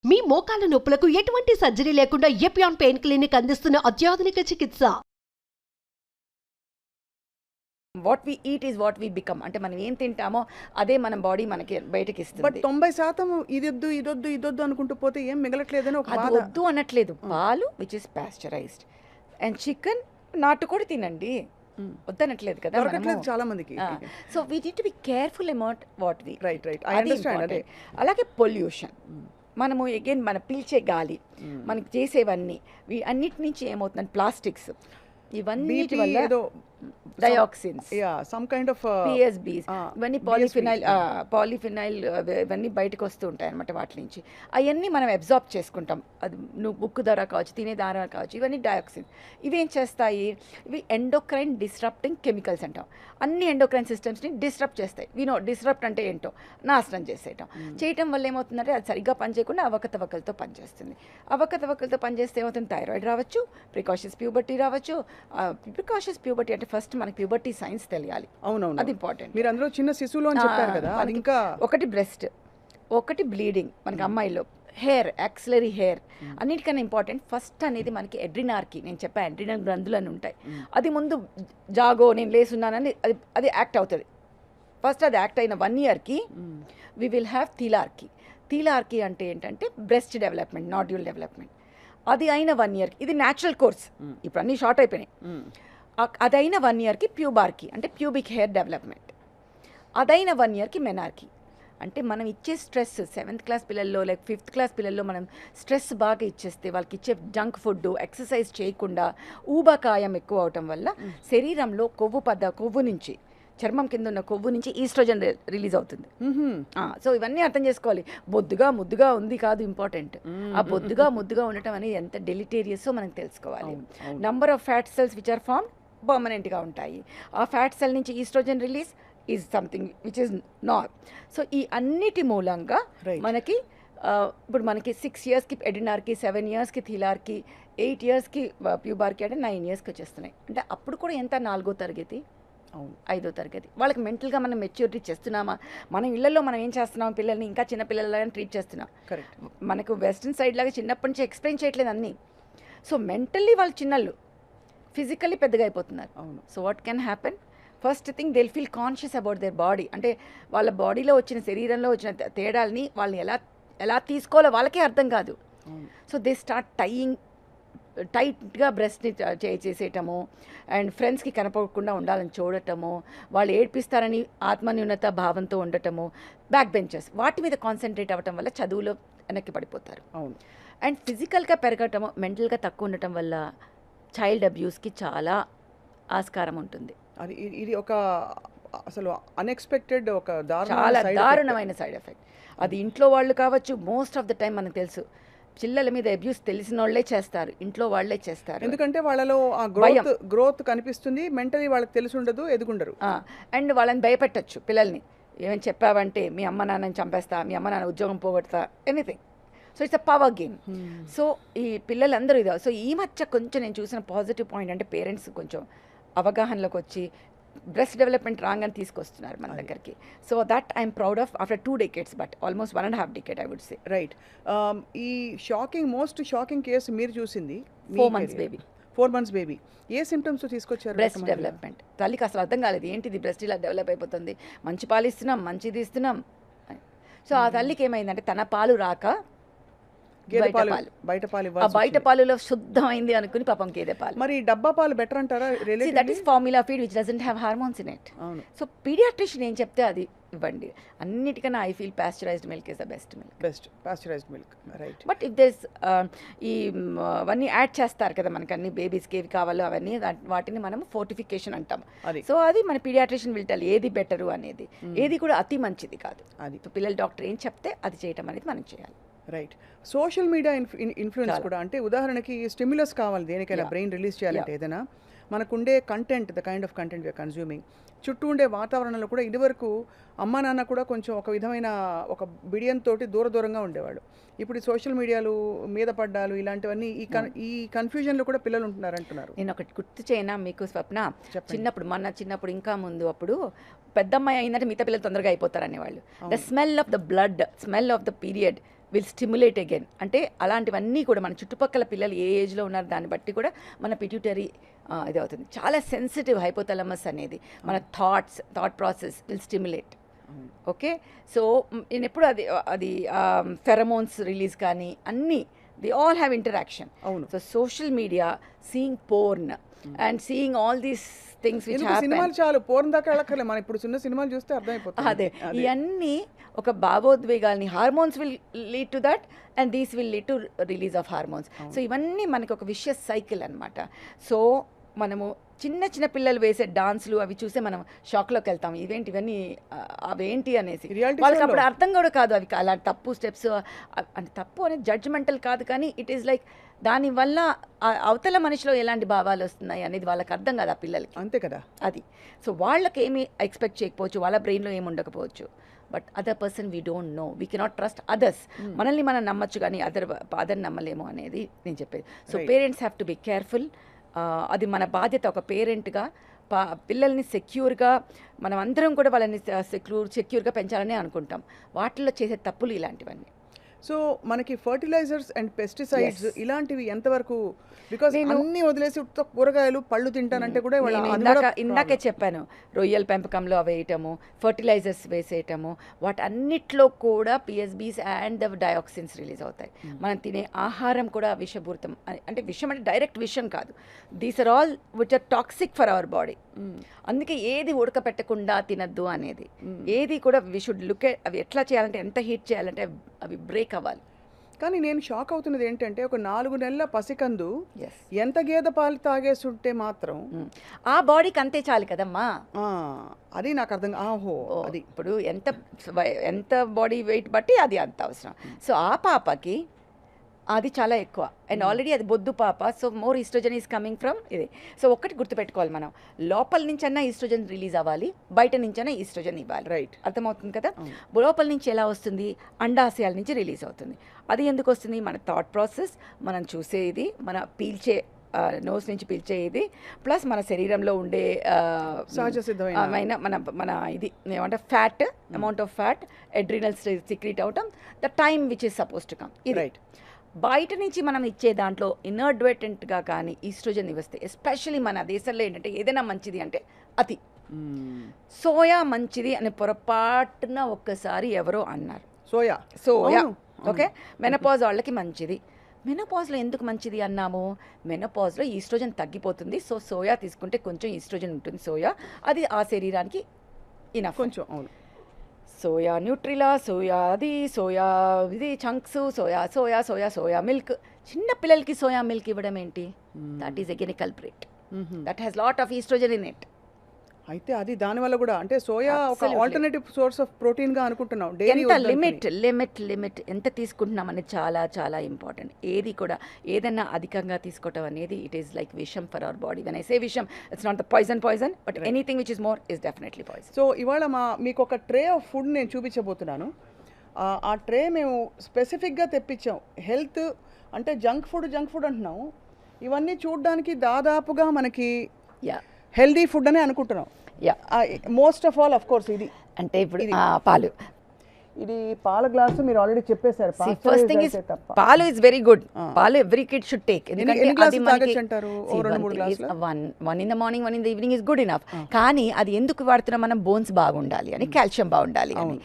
మీ మోకాల నొప్పులకు ఎటువంటి సర్జరీ లేకుండా ఎపియాన్ పెయిన్ క్లినిక్ అందిస్తున్న అత్యాధునిక చికిత్స. What we eat is what we become. అంటే మనం ఏం తింటామో అదే మన బాడీ మనకి బయటకి బట్ ఇస్తుంది. 90% ఇదొద్దు ఇదొద్దు ఇదొద్దు అనుకుంటూ పోతే ఏం మిగలట్లేదని ఒక అది బాధ. వద్దు అనట్లేదు. పాలు which is pasteurised and chicken నాటుకోడి తినండి, వద్దనట్లేదు కదా. దొరకట్లేదు చాలా మందికి. So we need to be careful about what we. Right right I understand. అదే అలాగే పొల్యూషన్, మనము అగైన్ మన పీల్చే గాలి, మనకి చేసేవన్నీ అన్నిటి నుంచి ఏమవుతుందంటే ప్లాస్టిక్స్, ఇవన్నీ వల్ల ఏదో dioxins, some kind of PSBs, ఇవన్నీ పాలిఫినైల్ ఇవన్నీ బయటకు వస్తూ ఉంటాయి అనమాట. వాటి నుంచి అవన్నీ మనం అబ్జార్బ్ చేసుకుంటాం. అది నువ్వు బుక్ ద్వారా కావచ్చు, తినే ద్వారా కావచ్చు, ఇవన్నీ డయాక్సిన్స్. ఇవేం చేస్తాయి? ఇవి ఎండోక్రైన్ డిస్రప్టింగ్ కెమికల్స్ అంటాం. అన్ని ఎండోక్రైన్ సిస్టమ్స్ని డిస్రప్ట్ చేస్తాయి. డిస్రప్ట్ అంటే ఏంటో నాశనం చేసేయటం. చేయటం వల్ల ఏమవుతుందంటే అది సరిగ్గా పనిచేయకుండా అవకతవకలతో పనిచేస్తుంది. అవకతవకలతో పనిచేస్తే ఏమవుతుంది? థైరాయిడ్ రావచ్చు, ప్రికాషస్ ప్యూబర్టీ రావచ్చు. ప్రికాషస్ ప్యూబర్టీ అంటే ఫస్ట్ మనకి ప్యూబర్టీ సైన్స్ తెలియాలి. అవునవును, అది ఇంపార్టెంట్. మీరు అందులో చిన్న శిశువులో అని చెప్పారు కదా, అది ఇంకా ఒకటి బ్రెస్ట్, ఒకటి బ్లీడింగ్ మనకి అమ్మాయిలో, హెయిర్, యాక్సిలరీ హెయిర్. అన్నిటికన్నా ఇంపార్టెంట్ ఫస్ట్ అనేది మనకి ఎడ్రినార్కి. నేను చెప్పాను ఎడ్రినల్ గ్రంథులు అని ఉంటాయి. అది ముందు జాగో నేను లేసున్నానని అది యాక్ట్ అవుతుంది. ఫస్ట్ అది యాక్ట్ అయిన 1 yearకి వి విల్ హ్యావ్ థీలార్కీ. థీలార్కీ అంటే ఏంటంటే బ్రెస్ట్ డెవలప్మెంట్, నాడ్యూల్ డెవలప్మెంట్. అది అయిన 1 yearకి, ఇది న్యాచురల్ కోర్స్, ఇప్పుడు అన్నీ షార్ట్ అయిపోయినాయి. అదైన 1 yearకి ప్యూబార్కీ అంటే ప్యూబిక్ హెయిర్ డెవలప్మెంట్. అదైన 1 yearకి మెనార్కీ. అంటే మనం ఇచ్చే స్ట్రెస్ 7th క్లాస్ పిల్లల్లో లేక 5th క్లాస్ పిల్లల్లో మనం స్ట్రెస్ బాగా ఇచ్చేస్తే, వాళ్ళకి ఇచ్చే జంక్ ఫుడ్, ఎక్సర్సైజ్ చేయకుండా ఊబకాయం ఎక్కువ అవటం వల్ల శరీరంలో కొవ్వు నుంచి, చర్మం కింద ఉన్న కొవ్వు నుంచి ఈస్ట్రోజన్ రిలీజ్ అవుతుంది. సో ఇవన్నీ అర్థం చేసుకోవాలి. ముద్దుగా ఉంది కాదు ఇంపార్టెంట్. ఆ ముద్దుగా ఉండటం అనేది ఎంత డెలిటేరియస్ మనకు తెలుసుకోవాలి. Number of fat cells which are form పర్మనెంట్గా ఉంటాయి. ఆ ఫ్యాట్ సెల్ నుంచి oestrogen release is something which is not. సో ఈ అన్నిటి మూలంగా మనకి ఇప్పుడు మనకి 6 yearsకి ఎడినార్కి, 7 yearsకి థీలార్కి, 8 yearsకి ప్యూబార్కి, అంటే 9 yearsకి వచ్చేస్తున్నాయి. అంటే అప్పుడు కూడా ఎంత 4వ తరగతి, 5వ తరగతి. వాళ్ళకి మెంటల్గా మనం మెచ్యూరిటీ చేస్తున్నామా? మనం ఇళ్లలో మనం ఏం చేస్తున్నాం? పిల్లల్ని ఇంకా చిన్న పిల్లలని ట్రీట్ చేస్తున్నాం. కరెక్ట్. మనకు వెస్ట్రన్ సైడ్ లాగా చిన్నప్పటి నుంచి ఎక్స్ప్లెయిన్ చేయట్లేదు అన్నీ. సో మెంటల్లీ వాళ్ళు చిన్నళ్ళు, ఫిజికల్లీ పెద్దగా అయిపోతున్నారు. So what can happen? First thing they will feel conscious about their body. అంటే వాళ్ళ బాడీలో వచ్చిన, శరీరంలో వచ్చిన తేడాలని వాళ్ళని ఎలా తీసుకోవాలో వాళ్ళకే అర్థం కాదు. సో దే స్టార్ట్ టైట్గా బ్రెస్ట్ని చేసేయటము, అండ్ ఫ్రెండ్స్కి కనపడకుండా ఉండాలని చూడటము, వాళ్ళు ఏడ్పిస్తారని ఆత్మన్యూనత భావంతో ఉండటము, బ్యాక్ బెంచెస్, వాటి మీద కాన్సన్ట్రేట్ అవ్వటం వల్ల చదువులో వెనక్కి పడిపోతారు. అవును. అండ్ ఫిజికల్గా పెరగటము, మెంటల్గా తక్కువ ఉండటం వల్ల చైల్డ్ అబ్యూస్కి చాలా ఆస్కారం ఉంటుంది. అది ఇది ఒక అసలు అన్ఎక్స్పెక్టెడ్, ఒక చాలా దారుణమైన సైడ్ ఎఫెక్ట్. అది ఇంట్లో వాళ్ళు కావచ్చు. మోస్ట్ ఆఫ్ ద టైం మనకు తెలుసు పిల్లల మీద అబ్యూస్ తెలిసిన వాళ్ళే చేస్తారు, ఇంట్లో వాళ్ళే చేస్తారు. ఎందుకంటే వాళ్ళలో ఆ గ్రోత్ కనిపిస్తుంది, మెంటలీ వాళ్ళకి తెలిసి ఉండదు, ఎదుగుండరు. అండ్ వాళ్ళని భయపెట్టచ్చు పిల్లల్ని. ఏమని చెప్పావంటే మీ అమ్మ నాన్నని చంపేస్తా, మీ అమ్మ నాన్న ఉద్యోగం పోగొడతా, anything. So it's a power game. సో ఈ పిల్లలందరూ ఇదే. సో ఈ మధ్య కొంచెం నేను చూసిన పాజిటివ్ పాయింట్ అంటే పేరెంట్స్ కొంచెం అవగాహనలోకి వచ్చి బ్రెస్ట్ డెవలప్మెంట్ రాగానే తీసుకొస్తున్నారు మన దగ్గరికి. So that I'm proud of after 2 decades, but almost 1.5 decade I would say. Right. ఈ మోస్ట్ షాకింగ్ కేసు మీరు చూసింది 4 months బేబీ. 4 months baby. ఏ సిమ్టమ్స్ తీసుకొచ్చారు? Breast development. తల్లికి అసలు అర్థం కాలేదు, ఏంటిది బ్రెస్ట్ ఇలా డెవలప్ అయిపోతుంది, మంచి పాలు ఇస్తున్నాం, మంచిది ఇస్తున్నాం. సో ఆ తల్లికి ఏమైందంటే తన పాలు రాక బయట పాలులో శుద్ధమైంది అనుకుని పాపం గేదె పాలు. మరి డబ్బా పాలు బెటర్ అంటారా? That is formula feed which doesn't have hormones in it. So paediatrician ఏం చెప్తే అది ఇవ్వండి. అన్నిటికన్నా I feel pasteurised milk is the best pasteurised milk. Right. But if this అవన్నీ యాడ్ చేస్తారు కదా మనకి, అన్ని బేబీస్కి ఏవి కావాలో అవన్నీ, వాటిని మనం ఫోర్టిఫికేషన్ అంటాం. సో అది మన పీడియాట్రిషియన్ విల్ టెల్ ఏది బెటరు అనేది. ఏది కూడా అతి మంచిది కాదు. అది పిల్లల డాక్టర్ ఏం చెప్తే అది చేయటం అనేది మనం చేయాలి. రైట్. సోషల్ మీడియా ఇన్ఫ్లుయెన్స్ కూడా, అంటే ఉదాహరణకి స్టిమ్యులస్ కావాలి దేనికైనా, బ్రెయిన్ రిలీజ్ చేయాలంటే ఏదైనా, మనకుండే content, the kind of content we are consuming, చుట్టూ ఉండే వాతావరణంలో కూడా ఇదివరకు అమ్మా నాన్న కూడా కొంచెం ఒక విధమైన ఒక బిడియంతో దూరంగా ఉండేవాళ్ళు. ఇప్పుడు ఈ సోషల్ మీడియాలు మీద పడ్డాలు ఇలాంటివన్నీ ఈ కన్ఫ్యూజన్లో కూడా పిల్లలు ఉంటున్నారు అంటున్నారు. నేను ఒకటి గుర్తు చేయనా మీకు స్వప్న? చిన్నప్పుడు ఇంకా ముందు అప్పుడు పెద్దమ్మాయి అయిందంటే మిగతా పిల్లలు తొందరగా అయిపోతారు అనేవాళ్ళు. The smell of the blood, smell of the period will stimulate again. అంటే అలాంటివన్నీ కూడా మన చుట్టుపక్కల పిల్లలు ఏ ఏజ్లో ఉన్నారు దాన్ని బట్టి కూడా మన పిట్యూటరీ ఇది అవుతుంది. చాలా సెన్సిటివ్ హైపోథాలమస్ అనేది, మన thought process will stimulate. Okay, so నేను ఎప్పుడు అది ఫెరమోన్స్ రిలీజ్ కానీ అన్నీ దే ఆల్ హ్యావ్ ఇంటరాక్షన్. అవును. So social media, seeing porn and seeing all these things which happen. సినిమాలు చాలు, పోర్న్ దాకా వెళ్ళక్కర్లే, మనం ఇప్పుడు చిన్న సినిమాలు చూస్తే అర్థమైపోతుంది. అదే ఇవన్నీ ఒక భావోద్వేగాల్ని, hormones will lead to that and these will lead to release of hormones. So ఇవన్నీ మనకి ఒక విషయస్ సైకిల్ అనమాట. సో మనము చిన్న చిన్న పిల్లలు వేసే డాన్స్లు అవి చూసే మనం షాక్లోకి వెళ్తాం, ఇవేంటి ఇవన్నీ అవేంటి అనేసి. వాళ్ళకి అప్పుడు అర్థం కూడా కాదు అవి అలాంటి తప్పు స్టెప్స్ అంటే తప్పు అనేది జడ్జ్మెంటల్ కాదు, కానీ ఇట్ ఈస్ లైక్ దానివల్ల అవతల మనిషిలో ఎలాంటి భావాలు వస్తున్నాయి అనేది వాళ్ళకి అర్థం కాదు ఆ పిల్లలకి. అంతే కదా అది. సో వాళ్ళకి ఏమి ఎక్స్పెక్ట్ చేయకపోవచ్చు, వాళ్ళ బ్రెయిన్లో ఏమి ఉండకపోవచ్చు, but other person we don't know, we cannot trust others. మనల్ని మనం నమ్మచ్చు కానీ అదర్ నమ్మలేము అనేది నేను చెప్పేది. So parents have to be careful. అది మన బాధ్యత ఒక పేరెంట్గా. పిల్లల్ని సెక్యూర్గా మనం అందరం కూడా వాళ్ళని సెక్యూర్గా పెంచాలని అనుకుంటాం. వాటిల్లో చేసే తప్పులు ఇలాంటివన్నీ. సో మనకి ఫర్టిలైజర్స్ అండ్ పెస్టిసైడ్స్ ఇలాంటివి ఎంతవరకు, బికాస్ అన్ని వదిలేసి కూరగాయలు పళ్ళు తింటానంటే కూడా ఇందాకే చెప్పాను, రొయ్యల పెంపకంలో వేయటము, ఫర్టిలైజర్స్ వేసేయటము, వాటన్నిట్లో కూడా PSBs and the dioxins release అవుతాయి. మనం తినే ఆహారం కూడా విషపూరితం. అంటే విషం అంటే డైరెక్ట్ విషం కాదు, these are all which are toxic for our body. అందుకే ఏది ఉడకపెట్టకుండా తినద్దు అనేది, ఏది కూడా వి షుడ్ లుక్ ఎట్ అవి ఎట్లా చేయాలంటే, ఎంత హీట్ చేయాలంటే అవి బ్రేక్ అవ్వాలి. కానీ నేను షాక్ అవుతున్నది ఏంటంటే, ఒక 4 నెలల పసికందు ఎంత గేదె పాలు తాగేస్తుంటే మాత్రం ఆ బాడీకి అంతే చాలు కదమ్మా. అది నాకు అర్థం. అది ఇప్పుడు ఎంత బాడీ వెయిట్ బట్టి అది అంత అవసరం. సో ఆ పాపకి అది చాలా ఎక్కువ, అండ్ ఆల్రెడీ అది బొద్దు పాప. So more oestrogen is coming from ఇది. సో ఒక్కటి గుర్తుపెట్టుకోవాలి, మనం లోపల నుంచైనా ఈస్ట్రోజన్ రిలీజ్ అవ్వాలి, బయట నుంచైనా ఈస్ట్రోజన్ ఇవ్వాలి. రైట్, అర్థమవుతుంది కదా. లోపల నుంచి ఎలా వస్తుంది, అండాశయాల నుంచి రిలీజ్ అవుతుంది. అది ఎందుకు వస్తుంది, మన థాట్ ప్రాసెస్, మనం చూసేది, మన పీల్చే నోస్ నుంచి పీల్చేది, ప్లస్ మన శరీరంలో ఉండే సహజ సిద్ధమైన మన ఇది ఏమంటే fat, amount of fat, అడ్రినల్స్ secrete అవటం, the time which is suppose to come. ఇది రైట్. బయట నుంచి మనం ఇచ్చే దాంట్లో ఇన్అడ్వర్టెంట్గా కానీ ఈస్ట్రోజన్ ఇస్తే, ఎస్పెషలీ మన దేశంలో ఏంటంటే ఏదైనా మంచిది అంటే అతి. సోయా మంచిది అని పొరపాటున ఒక్కసారి ఎవరో అన్నారు. సోయా ఓకే, మెనపాజ్ వాళ్ళకి మంచిది. మెనపాజ్లో ఎందుకు మంచిది అన్నాము, మెనపాజ్లో ఈస్ట్రోజన్ తగ్గిపోతుంది. సో సోయా తీసుకుంటే కొంచెం ఈస్ట్రోజన్ ఉంటుంది సోయా, అది ఆ శరీరానికి ఇనఫ్ కొంచెం. అవును, సోయా న్యూట్రిలా, సోయా అది, సోయా ఇది చంక్స్, సోయా మిల్క్. చిన్న పిల్లలకి సోయా మిల్క్ ఇవ్వడం ఏంటి, that is again a culprit. That has lot of oestrogen in it. అయితే అది దానివల్ల కూడా, అంటే సోయా ఒక ఆల్టర్నేటివ్ సోర్స్ ఆఫ్ ప్రోటీన్ గా అనుకుంటున్నాం. ఎంత లిమిట్ ఎంత తీసుకుంటున్నాం అనేది చాలా చాలా ఇంపార్టెంట్. ఏది కూడా ఏదైనా అధికంగా తీసుకోవటం అనేది ఇట్ ఈస్ లైక్ విషం for our body. When I say విషం, it's not the poison but anything which is more is definitely poison. So ఇవాళ మీకు ఒక ట్రే ఆఫ్ ఫుడ్ నేను చూపించబోతున్నాను. ఆ ట్రే మేము స్పెసిఫిక్గా తెప్పించాం. హెల్త్ అంటే జంక్ ఫుడ్ అంటున్నాం, ఇవన్నీ చూడడానికి దాదాపుగా మనకి హెల్దీ ఫుడ్ అనే అనుకుంటున్నాం. Most of all, of course ఇది అంటే ఇప్పుడు పాలు, ఇది పాల గ్లాసు మీరు ఆల్రెడీ చెప్పేశారు. ఫస్ట్ థింగ్ ఇస్ పాలు ఇస్ వెరీ గుడ్. పాలు ఎవ్రీ కిడ్ షుడ్ టేక్. ఎందుకంటే అది మనకి అంటారు 2-3 గ్లాసులు, one in the morning, one in the evening is good enough. కానీ అది ఎందుకు వాడుతున్నాం మనం, బోన్స్ బాగుండాలి అని, కాల్షియం బాగుండాలి అని.